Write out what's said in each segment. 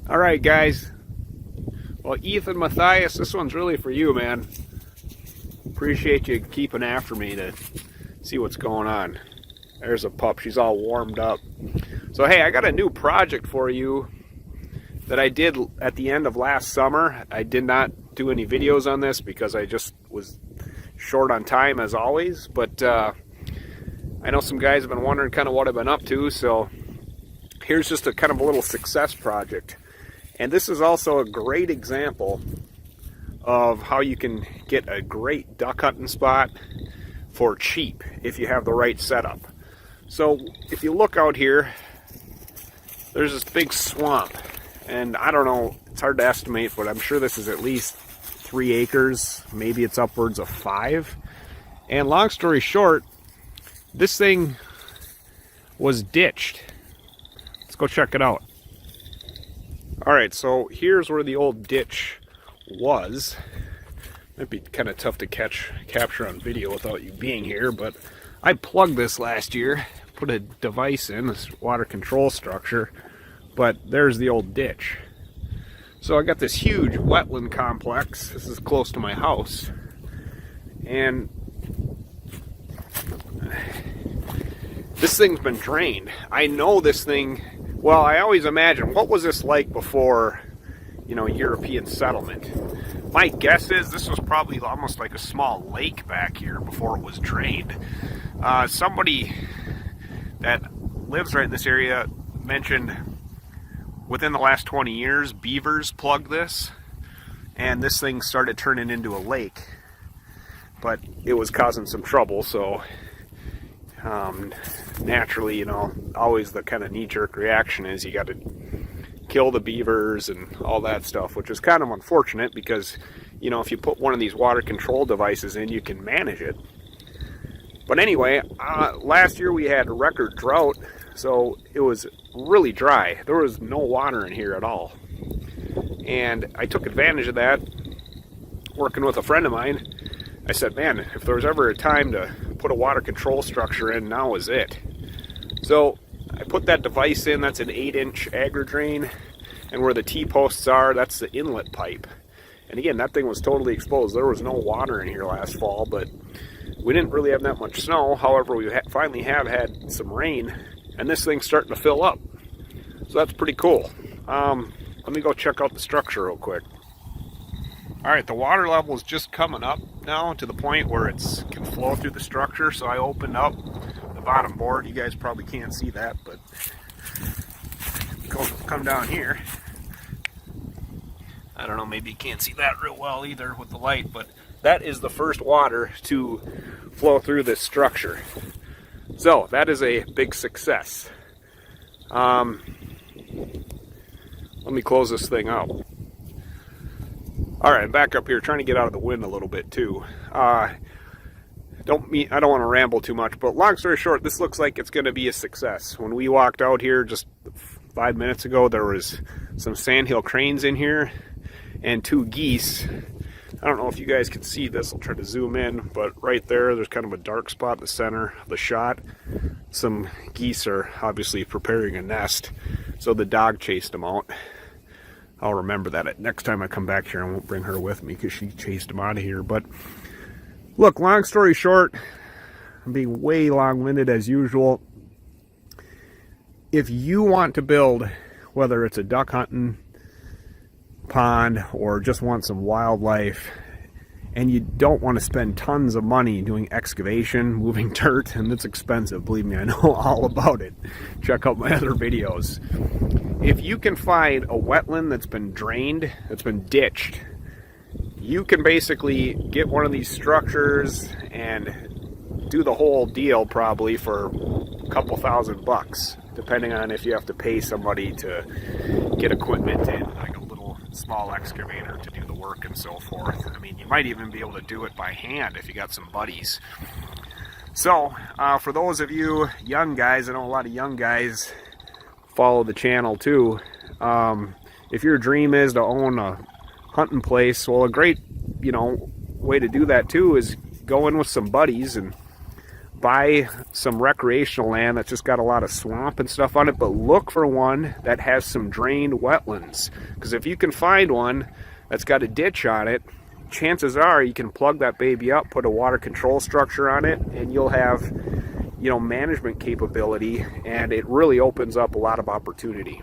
All right, guys. Well, Ethan Matthias, this one's really for you, man. Appreciate you keeping after me to see what's going on. There's a pup. She's all warmed up. So, hey, I got a new project for you that I did at the end of last summer. I did not do any videos on this because I just was short on time as always. But I know some guys have been wondering kind of what I've been up to. So here's just a kind of a little success project. And this is also a great example of how you can get a great duck hunting spot for cheap if you have the right setup. So if you look out here, there's this big swamp. And I don't know, it's hard to estimate, but I'm sure this is at least 3 acres. Maybe it's upwards of 5. And long story short, this thing was ditched. Let's go check it out. Alright, so here's where the old ditch was. Might be kind of tough to capture on video without you being here, but I plugged this last year, put a device in, this water control structure, but there's the old ditch. So I got this huge wetland complex. This is close to my house. And this thing's been drained. I know this thing, well, I always imagine, what was this like before, you know, European settlement? My guess is this was probably almost like a small lake back here before it was drained. Somebody that lives right in this area mentioned within the last 20 years, beavers plugged this, and this thing started turning into a lake. But it was causing some trouble, so naturally, you know, always the kind of knee-jerk reaction is you got to kill the beavers and all that stuff, which is kind of unfortunate because, you know, if you put one of these water control devices in, you can manage it. But anyway, last year we had a record drought, so it was really dry. There was no water in here at all. And I took advantage of that, working with a friend of mine. I said, man, if there was ever a time to put a water control structure in, now is it. So I put that device in. That's an 8-inch agri-drain, and where the T-posts are, that's the inlet pipe. And again, that thing was totally exposed. There was no water in here last fall, but we didn't really have that much snow. However, we finally have had some rain, and this thing's starting to fill up. So that's pretty cool. Let me go check out the structure real quick. Alright, the water level is just coming up now to the point where it can flow through the structure. So I opened up the bottom board. You guys probably can't see that, but come down here. I don't know, maybe you can't see that real well either with the light, but that is the first water to flow through this structure. So that is a big success. Let me close this thing out. Alright, back up here, trying to get out of the wind a little bit too. I don't want to ramble too much, but long story short, this looks like it's going to be a success. When we walked out here just 5 minutes ago, there was some sandhill cranes in here and 2 geese. I don't know if you guys can see this. I'll try to zoom in, but right there's kind of a dark spot in the center of the shot. Some geese are obviously preparing a nest, so the dog chased them out. I'll remember that next time I come back here. I won't bring her with me because she chased them out of here. But look, long story short, I'm being way long-winded as usual. If you want to build, whether it's a duck hunting pond or just want some wildlife, and you don't want to spend tons of money doing excavation, moving dirt, and it's expensive, believe me, I know all about it. Check out my other videos. If you can find a wetland that's been drained, that's been ditched, you can basically get one of these structures and do the whole deal probably for a couple $1,000, depending on if you have to pay somebody to get equipment in, like a little small excavator to do the work and so forth. I mean, you might even be able to do it by hand if you got some buddies. So, for those of you young guys, I know a lot of young guys follow the channel too. If your dream is to own a hunting place, well, a great, you know, way to do that too is go in with some buddies and buy some recreational land that's just got a lot of swamp and stuff on it, but look for one that has some drained wetlands. Because if you can find one that's got a ditch on it, chances are you can plug that baby up, put a water control structure on it, and you'll have, you know, management capability, and it really opens up a lot of opportunity.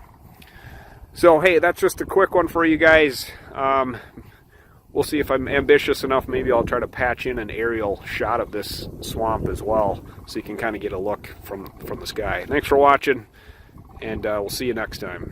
So hey, that's just a quick one for you guys. We'll see if I'm ambitious enough. Maybe I'll try to patch in an aerial shot of this swamp as well, so you can kind of get a look from the sky. Thanks for watching, and we'll see you next time.